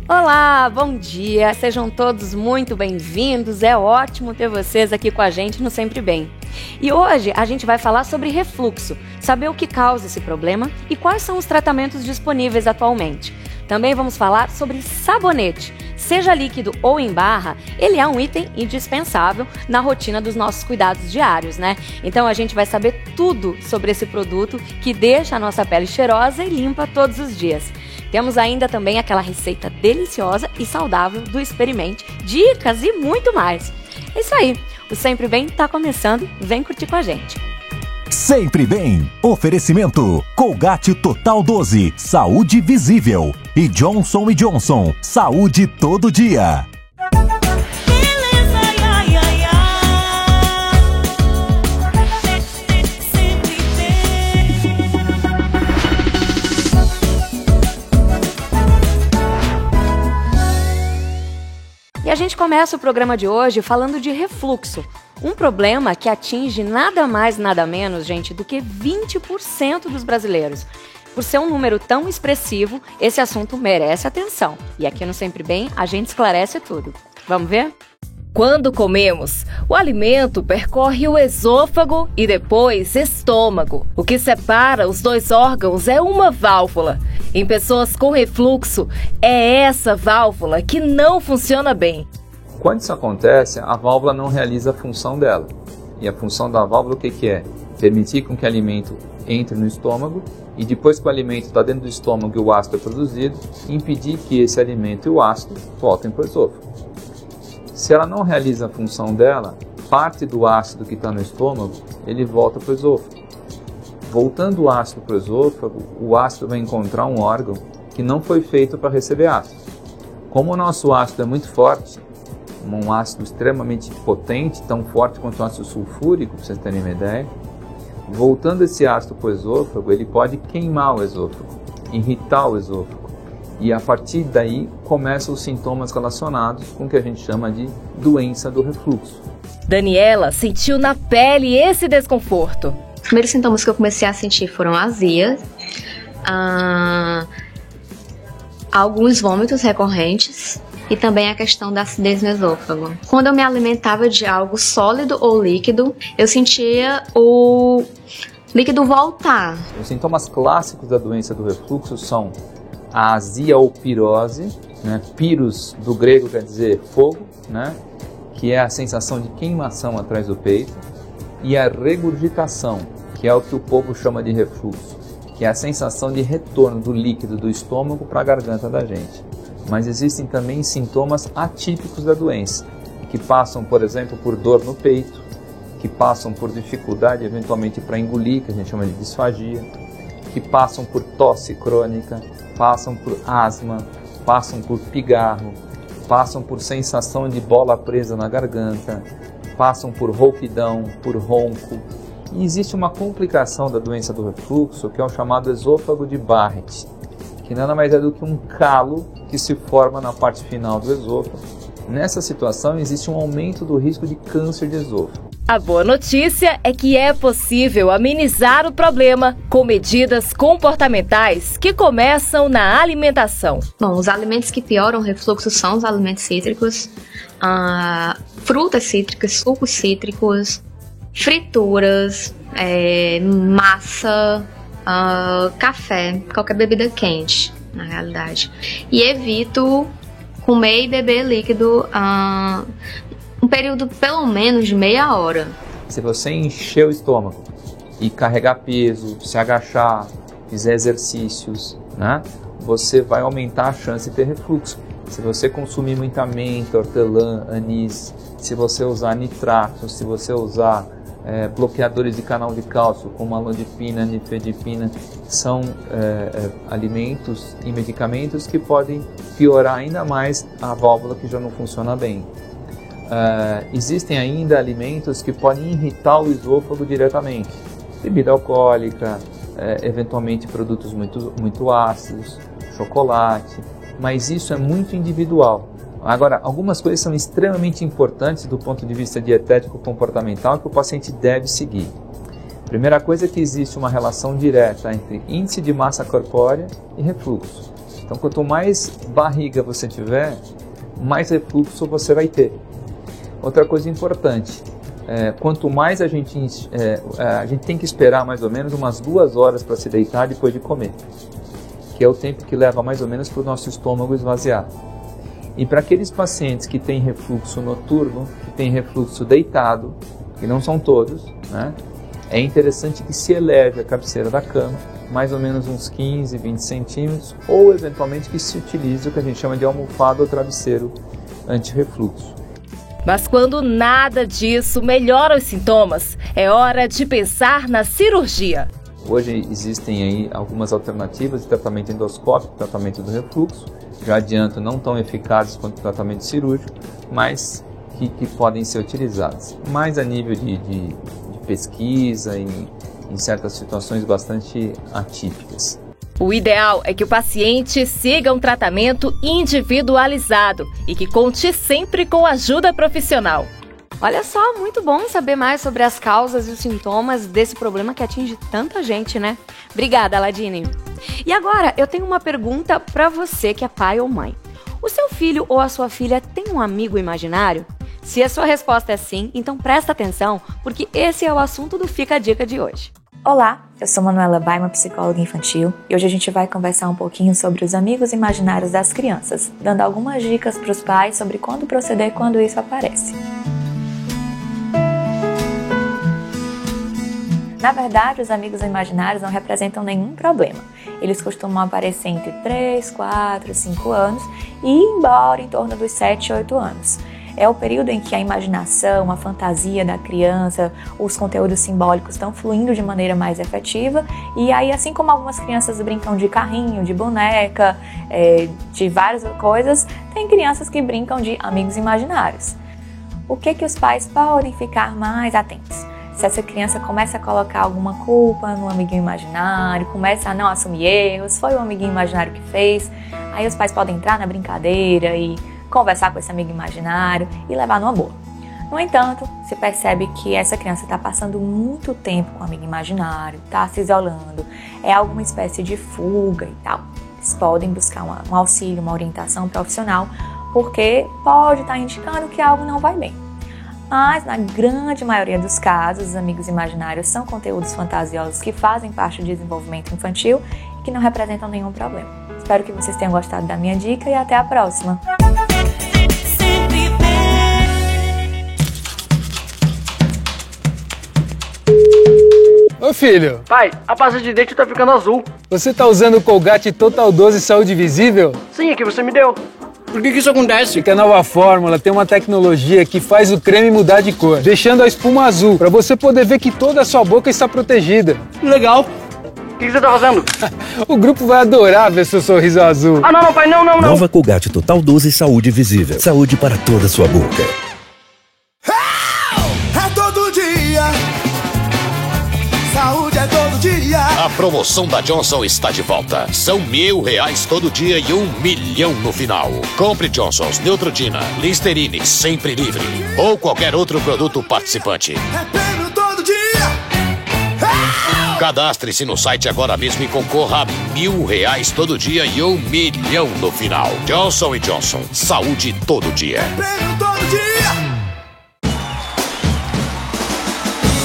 Olá, bom dia, sejam todos muito bem-vindos, é ótimo ter vocês aqui com a gente no Sempre Bem. E hoje a gente vai falar sobre refluxo, saber o que causa esse problema e quais são os tratamentos disponíveis atualmente. Também vamos falar sobre sabonete. Seja líquido ou em barra, ele é um item indispensável na rotina dos nossos cuidados diários, né? Então a gente vai saber tudo sobre esse produto que deixa a nossa pele cheirosa e limpa todos os dias. Temos ainda também aquela receita deliciosa e saudável do Experimente, dicas e muito mais. É isso aí, o Sempre Bem tá começando, vem curtir com a gente. Sempre Bem, oferecimento Colgate Total 12, saúde visível, e Johnson & Johnson, saúde todo dia. E a gente começa o programa de hoje falando de refluxo, um problema que atinge nada mais nada menos, gente, do que 20% dos brasileiros. Por ser um número tão expressivo, esse assunto merece atenção. E aqui no Sempre Bem, a gente esclarece tudo. Vamos ver? Quando comemos, o alimento percorre o esôfago e depois estômago. O que separa os dois órgãos é uma válvula. Em pessoas com refluxo, é essa válvula que não funciona bem. Quando isso acontece, a válvula não realiza a função dela. E a função da válvula o que é? Permitir com que o alimento entre no estômago e depois que o alimento está dentro do estômago e o ácido é produzido, impedir que esse alimento e o ácido voltem para o esôfago. Se ela não realiza a função dela, parte do ácido que está no estômago, ele volta para o esôfago. Voltando o ácido para o esôfago, o ácido vai encontrar um órgão que não foi feito para receber ácido. Como o nosso ácido é muito forte, um ácido extremamente potente, tão forte quanto o ácido sulfúrico, para vocês terem uma ideia, voltando esse ácido para o esôfago, ele pode queimar o esôfago, irritar o esôfago. E a partir daí começam os sintomas relacionados com o que a gente chama de doença do refluxo. Daniela sentiu na pele esse desconforto. Os primeiros sintomas que eu comecei a sentir foram azia, alguns vômitos recorrentes e também a questão da acidez no esôfago. Quando eu me alimentava de algo sólido ou líquido, eu sentia o líquido voltar. Os sintomas clássicos da doença do refluxo são a azia ou pirose, né? Piros do grego quer dizer fogo, né? Que é a sensação de queimação atrás do peito, e a regurgitação, que é o que o povo chama de refluxo, que é a sensação de retorno do líquido do estômago para a garganta da gente. Mas existem também sintomas atípicos da doença, que passam, por exemplo, por dor no peito, que passam por dificuldade eventualmente para engolir, que a gente chama de disfagia, que passam por tosse crônica, passam por asma, passam por pigarro, passam por sensação de bola presa na garganta, passam por rouquidão, por ronco. E existe uma complicação da doença do refluxo, que é o chamado esôfago de Barrett, que nada mais é do que um calo que se forma na parte final do esôfago. Nessa situação existe um aumento do risco de câncer de esôfago. A boa notícia é que é possível amenizar o problema com medidas comportamentais que começam na alimentação. Bom, os alimentos que pioram o refluxo são os alimentos cítricos, frutas cítricas, sucos cítricos, frituras, massa, café, qualquer bebida quente, na realidade. E evito comer e beber líquido um período pelo menos de meia hora. Se você encher o estômago e carregar peso, se agachar, fizer exercícios, né, você vai aumentar a chance de ter refluxo. Se você consumir muita menta, hortelã, anis, se você usar nitratos, se você usar bloqueadores de canal de cálcio como alodipina, nifedipina, são alimentos e medicamentos que podem piorar ainda mais a válvula que já não funciona bem. Existem ainda alimentos que podem irritar o esôfago diretamente. Bebida alcoólica, eventualmente produtos muito ácidos, chocolate, mas isso é muito individual. Agora, algumas coisas são extremamente importantes do ponto de vista dietético comportamental que o paciente deve seguir. Primeira coisa é que existe uma relação direta entre índice de massa corpórea e refluxo. Então, quanto mais barriga você tiver, mais refluxo você vai ter. Outra coisa importante, quanto mais a gente tem que esperar mais ou menos umas 2 horas para se deitar depois de comer, que é o tempo que leva mais ou menos para o nosso estômago esvaziar. E para aqueles pacientes que têm refluxo noturno, que têm refluxo deitado, que não são todos, né, é interessante que se eleve a cabeceira da cama, mais ou menos uns 15, 20 centímetros, ou eventualmente que se utilize o que a gente chama de almofada ou travesseiro anti-refluxo. Mas quando nada disso melhora os sintomas, é hora de pensar na cirurgia. Hoje existem aí algumas alternativas de tratamento endoscópico, tratamento do refluxo, já adianto, não tão eficazes quanto o tratamento cirúrgico, mas que podem ser utilizadas. Mais a nível de pesquisa em certas situações bastante atípicas. O ideal é que o paciente siga um tratamento individualizado e que conte sempre com ajuda profissional. Olha só, muito bom saber mais sobre as causas e os sintomas desse problema que atinge tanta gente, né? Obrigada, Aladine. E agora, eu tenho uma pergunta para você que é pai ou mãe. O seu filho ou a sua filha tem um amigo imaginário? Se a sua resposta é sim, então presta atenção, porque esse é o assunto do Fica a Dica de hoje. Olá, eu sou Manuela Baima, psicóloga infantil, e hoje a gente vai conversar um pouquinho sobre os amigos imaginários das crianças, dando algumas dicas para os pais sobre quando proceder quando isso aparece. Na verdade, os amigos imaginários não representam nenhum problema. Eles costumam aparecer entre 3, 4, 5 anos e ir embora em torno dos 7, 8 anos. É o período em que a imaginação, a fantasia da criança, os conteúdos simbólicos estão fluindo de maneira mais efetiva. E aí, assim como algumas crianças brincam de carrinho, de boneca, de várias coisas, tem crianças que brincam de amigos imaginários. O que os pais podem ficar mais atentos? Se essa criança começa a colocar alguma culpa no amiguinho imaginário, começa a não assumir erros, foi o amiguinho imaginário que fez, aí os pais podem entrar na brincadeira e conversar com esse amigo imaginário e levar numa boa. No entanto, se percebe que essa criança está passando muito tempo com o amigo imaginário, está se isolando, é alguma espécie de fuga e tal. Eles podem buscar um auxílio, uma orientação profissional, porque pode estar indicando que algo não vai bem. Mas, na grande maioria dos casos, os amigos imaginários são conteúdos fantasiosos que fazem parte do desenvolvimento infantil e que não representam nenhum problema. Espero que vocês tenham gostado da minha dica e até a próxima! Ô filho! Pai, a pasta de dente tá ficando azul. Você tá usando o Colgate Total 12 Saúde Visível? Sim, é que você me deu. Por que isso acontece? Porque a nova fórmula tem uma tecnologia que faz o creme mudar de cor, deixando a espuma azul, pra você poder ver que toda a sua boca está protegida. Legal. O que você tá fazendo? O grupo vai adorar ver seu sorriso azul. Ah, não, pai, não. Nova Colgate Total 12 Saúde Visível. Saúde para toda a sua boca. É todo dia. Saúde é todo dia. A promoção da Johnson está de volta. São R$1.000 todo dia e R$1 milhão no final. Compre Johnson's Neutrogena, Listerine, sempre livre. Ou qualquer outro produto participante. É prêmio todo dia. Cadastre-se no site agora mesmo e concorra a R$1.000 todo dia e R$1 milhão no final. Johnson & Johnson, saúde todo dia. É prêmio todo dia.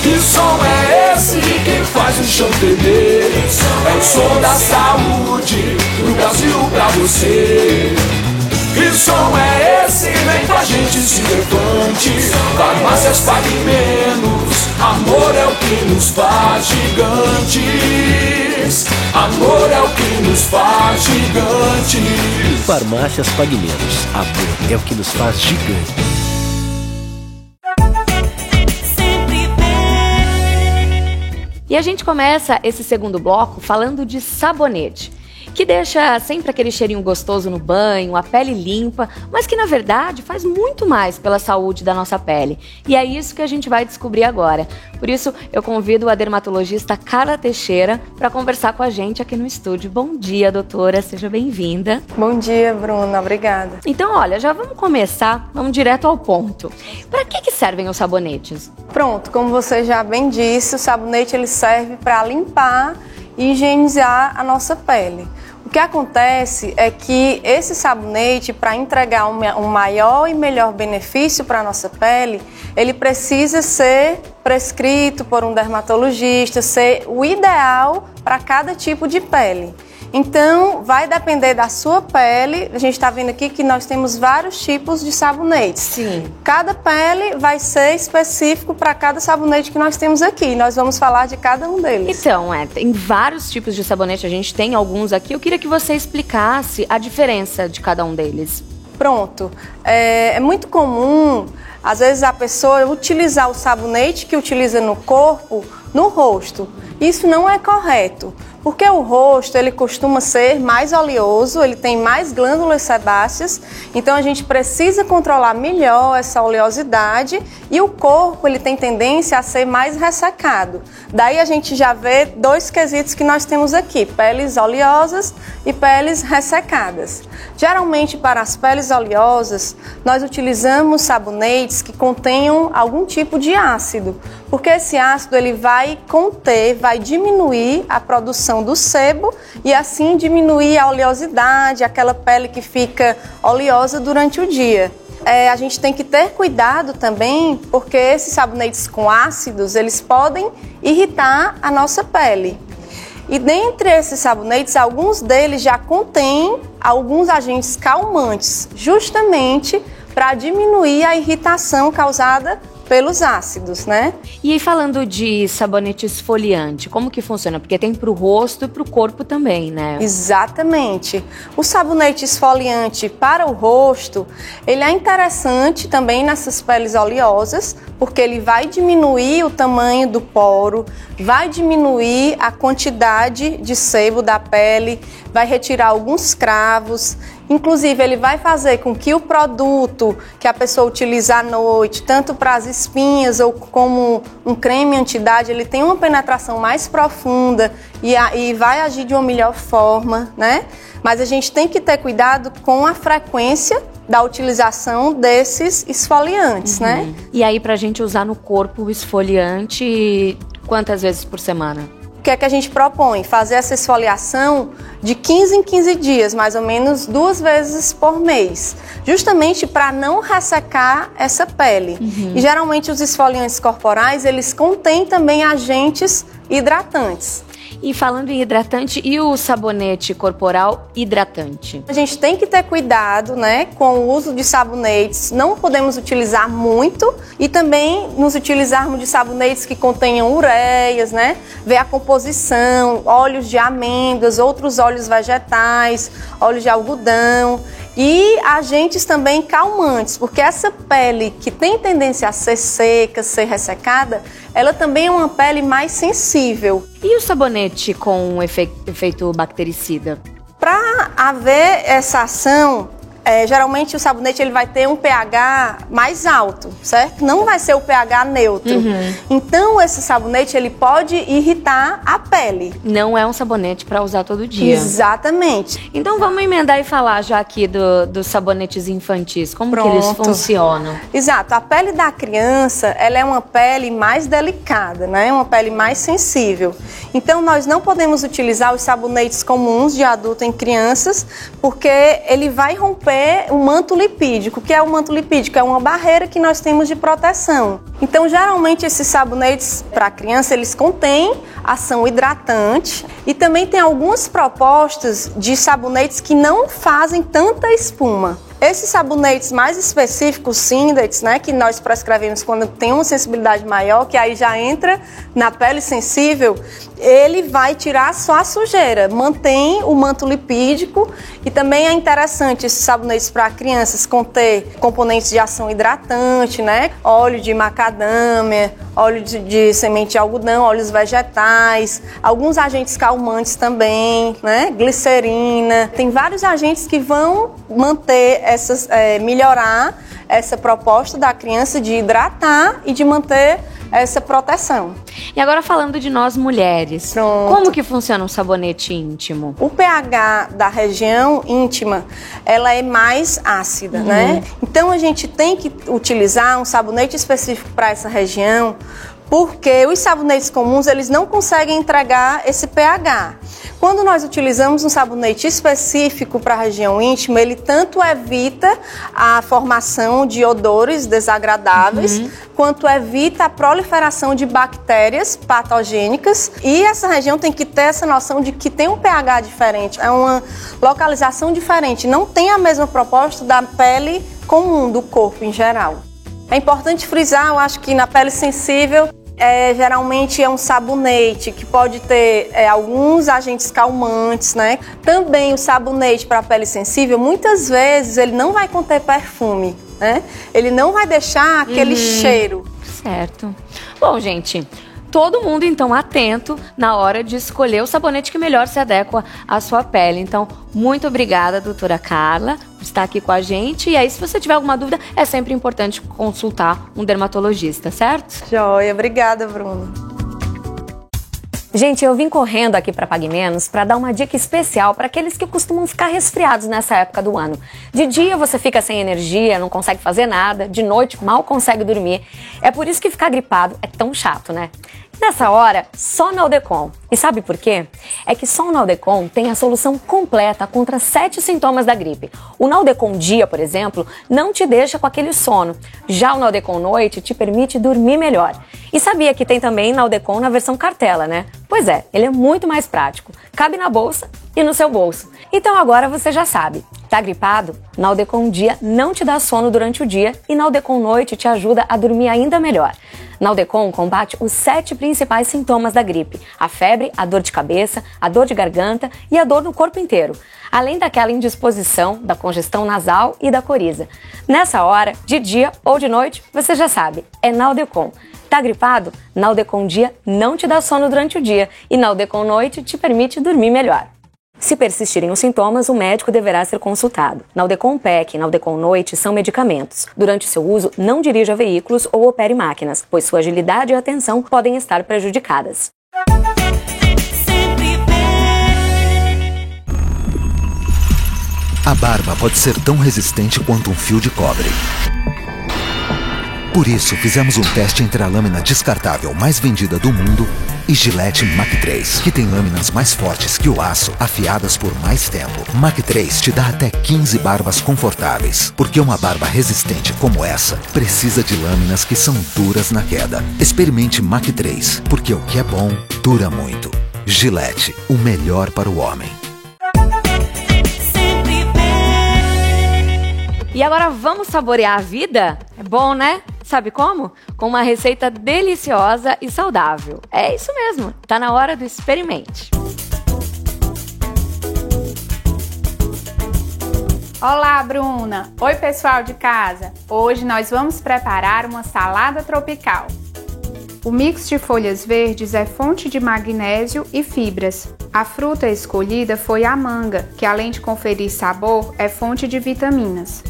Que som é esse que faz o chão tremer? É o som da saúde do Brasil pra você. Que som é esse? Vem com a gente, se levante. Farmácias pague menos. Amor é o que nos faz gigantes. Amor é o que nos faz gigantes. Farmácias pague menos. Amor é o que nos faz gigantes. E a gente começa esse segundo bloco falando de sabonete, que deixa sempre aquele cheirinho gostoso no banho, a pele limpa, mas que na verdade faz muito mais pela saúde da nossa pele. E é isso que a gente vai descobrir agora. Por isso, eu convido a dermatologista Carla Teixeira para conversar com a gente aqui no estúdio. Bom dia, doutora, seja bem-vinda. Bom dia, Bruna, obrigada. Então, olha, já vamos começar, vamos direto ao ponto. Para que servem os sabonetes? Pronto, como você já bem disse, o sabonete ele serve para limpar e higienizar a nossa pele. O que acontece é que esse sabonete, para entregar um maior e melhor benefício para a nossa pele, ele precisa ser prescrito por um dermatologista, ser o ideal para cada tipo de pele. Então, vai depender da sua pele. A gente está vendo aqui que nós temos vários tipos de sabonetes. Sim. Cada pele vai ser específico para cada sabonete que nós temos aqui. Nós vamos falar de cada um deles. Então, tem vários tipos de sabonete. A gente tem alguns aqui. Eu queria que você explicasse a diferença de cada um deles. Pronto. É muito comum, às vezes, a pessoa utilizar o sabonete que utiliza no corpo, no rosto. Isso não é correto. Porque o rosto, ele costuma ser mais oleoso, ele tem mais glândulas sebáceas, então a gente precisa controlar melhor essa oleosidade e o corpo, ele tem tendência a ser mais ressecado. Daí a gente já vê dois quesitos que nós temos aqui, peles oleosas e peles ressecadas. Geralmente, para as peles oleosas, nós utilizamos sabonetes que contenham algum tipo de ácido, porque esse ácido ele vai conter, vai diminuir a produção do sebo e assim diminuir a oleosidade, aquela pele que fica oleosa durante o dia. A gente tem que ter cuidado também, porque esses sabonetes com ácidos, eles podem irritar a nossa pele. E dentre esses sabonetes, alguns deles já contêm alguns agentes calmantes, justamente para diminuir a irritação causada pelos ácidos, né? E aí, falando de sabonete esfoliante, como que funciona? Porque tem pro rosto e pro corpo também, né? Exatamente. O sabonete esfoliante para o rosto, ele é interessante também nessas peles oleosas, porque ele vai diminuir o tamanho do poro, vai diminuir a quantidade de sebo da pele, vai retirar alguns cravos. Inclusive, ele vai fazer com que o produto que a pessoa utiliza à noite, tanto para as espinhas ou como um creme anti-idade, ele tem uma penetração mais profunda e vai agir de uma melhor forma, né? Mas a gente tem que ter cuidado com a frequência da utilização desses esfoliantes, né? E aí, pra gente usar no corpo o esfoliante, quantas vezes por semana? O que é que a gente propõe? Fazer essa esfoliação de 15 em 15 dias, mais ou menos 2 vezes por mês, justamente para não ressecar essa pele. E geralmente os esfoliantes corporais, eles contêm também agentes hidratantes. E falando em hidratante, e o sabonete corporal hidratante? A gente tem que ter cuidado, né, com o uso de sabonetes. Não podemos utilizar muito e também nos utilizarmos de sabonetes que contenham ureias, né? Ver a composição, óleos de amêndoas, outros óleos vegetais, óleos de algodão. E agentes também calmantes, porque essa pele que tem tendência a ser seca, ser ressecada, ela também é uma pele mais sensível. E o sabonete com efeito bactericida? Para haver essa ação, geralmente o sabonete ele vai ter um pH mais alto, certo? Não vai ser o pH neutro. Então esse sabonete ele pode irritar a pele. Não é um sabonete para usar todo dia. Exatamente. Então vamos emendar e falar já aqui dos sabonetes infantis. Como que eles funcionam? Exato. A pele da criança, ela é uma pele mais delicada, né? Uma pele mais sensível. Então nós não podemos utilizar os sabonetes comuns de adulto em crianças, porque ele vai romper o manto lipídico. O que é o manto lipídico? É uma barreira que nós temos de proteção. Então, geralmente, esses sabonetes para criança, eles contêm ação hidratante e também tem algumas propostas de sabonetes que não fazem tanta espuma. Esses sabonetes mais específicos, Syndex, né, que nós prescrevemos quando tem uma sensibilidade maior, que aí já entra na pele sensível, ele vai tirar só a sujeira, mantém o manto lipídico e também é interessante esses sabonetes para crianças conter componentes de ação hidratante, né, óleo de macadâmia, óleo de semente de algodão, óleos vegetais, alguns agentes calmantes também, né, glicerina, tem vários agentes que vão manter melhorar essa proposta da criança de hidratar e de manter essa proteção. E agora falando de nós mulheres, como que funciona um sabonete íntimo? O pH da região íntima, ela é mais ácida, né? Então a gente tem que utilizar um sabonete específico para essa região, porque os sabonetes comuns eles não conseguem entregar esse pH. Quando nós utilizamos um sabonete específico para a região íntima, ele tanto evita a formação de odores desagradáveis, quanto evita a proliferação de bactérias patogênicas. E essa região tem que ter essa noção de que tem um pH diferente, é uma localização diferente, não tem a mesma proposta da pele comum do corpo em geral. É importante frisar, eu acho que na pele sensível, geralmente é um sabonete que pode ter alguns agentes calmantes, né? Também o sabonete para pele sensível, muitas vezes ele não vai conter perfume, né? Ele não vai deixar aquele cheiro. Certo. Bom, gente, todo mundo então atento na hora de escolher o sabonete que melhor se adequa à sua pele. Então, muito obrigada, doutora Carla, por estar aqui com a gente. E aí, se você tiver alguma dúvida, é sempre importante consultar um dermatologista, certo? Joia, obrigada, Bruno. Gente, eu vim correndo aqui para Pague Menos para dar uma dica especial para aqueles que costumam ficar resfriados nessa época do ano. De dia você fica sem energia, não consegue fazer nada, de noite mal consegue dormir. É por isso que ficar gripado é tão chato, né? Nessa hora, só Naldecon. E sabe por quê? É que só o Naldecon tem a solução completa contra 7 sintomas da gripe. O Naldecon dia, por exemplo, não te deixa com aquele sono. Já o Naldecon noite te permite dormir melhor. E sabia que tem também Naldecon na versão cartela, né? Pois é, ele é muito mais prático. Cabe na bolsa e no seu bolso. Então agora você já sabe. Tá gripado? Naldecon dia não te dá sono durante o dia e Naldecon noite te ajuda a dormir ainda melhor. Naldecon combate os 7 principais sintomas da gripe: a febre, a dor de cabeça, a dor de garganta e a dor no corpo inteiro, além daquela indisposição, da congestão nasal e da coriza. Nessa hora, de dia ou de noite, você já sabe, é Naldecon. Tá gripado? Naldecon dia não te dá sono durante o dia e Naldecon noite te permite dormir melhor. Se persistirem os sintomas, o médico deverá ser consultado. Naldecon PEC e Naldecon Noite são medicamentos. Durante seu uso, não dirija veículos ou opere máquinas, pois sua agilidade e atenção podem estar prejudicadas. A barba pode ser tão resistente quanto um fio de cobre. Por isso, fizemos um teste entre a lâmina descartável mais vendida do mundo e Gillette Mach 3, que tem lâminas mais fortes que o aço, afiadas por mais tempo. Mach 3 te dá até 15 barbas confortáveis, porque uma barba resistente como essa precisa de lâminas que são duras na queda. Experimente Mach 3, porque o que é bom dura muito. Gillette, o melhor para o homem. E agora vamos saborear a vida? É bom, né? Sabe como? Com uma receita deliciosa e saudável. É isso mesmo, tá na hora do experimente. Olá, Bruna! Oi, pessoal de casa! Hoje nós vamos preparar uma salada tropical. O mix de folhas verdes é fonte de magnésio e fibras. A fruta escolhida foi a manga, que além de conferir sabor, é fonte de vitaminas.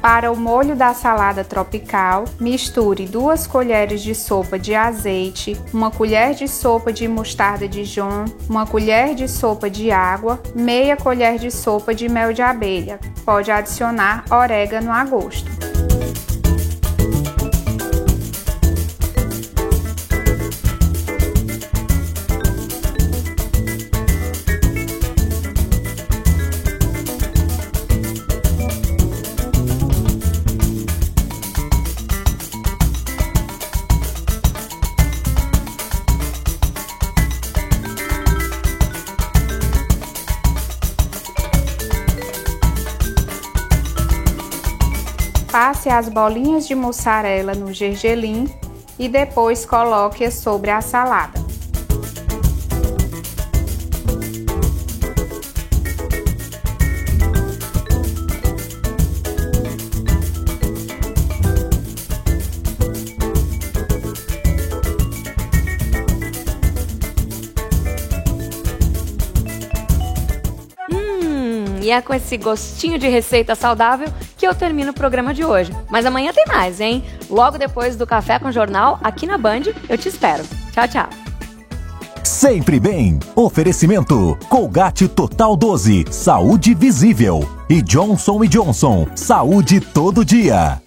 Para o molho da salada tropical, misture 2 colheres de sopa de azeite, 1 colher de sopa de mostarda Dijon, 1 colher de sopa de água, meia colher de sopa de mel de abelha. Pode adicionar orégano a gosto. Passe as bolinhas de mussarela no gergelim e depois coloque-as sobre a salada. E é com esse gostinho de receita saudável que eu termino o programa de hoje. Mas amanhã tem mais, hein? Logo depois do Café com Jornal, aqui na Band, eu te espero. Tchau, tchau. Sempre bem. Oferecimento Colgate Total 12, saúde visível. E Johnson & Johnson, saúde todo dia.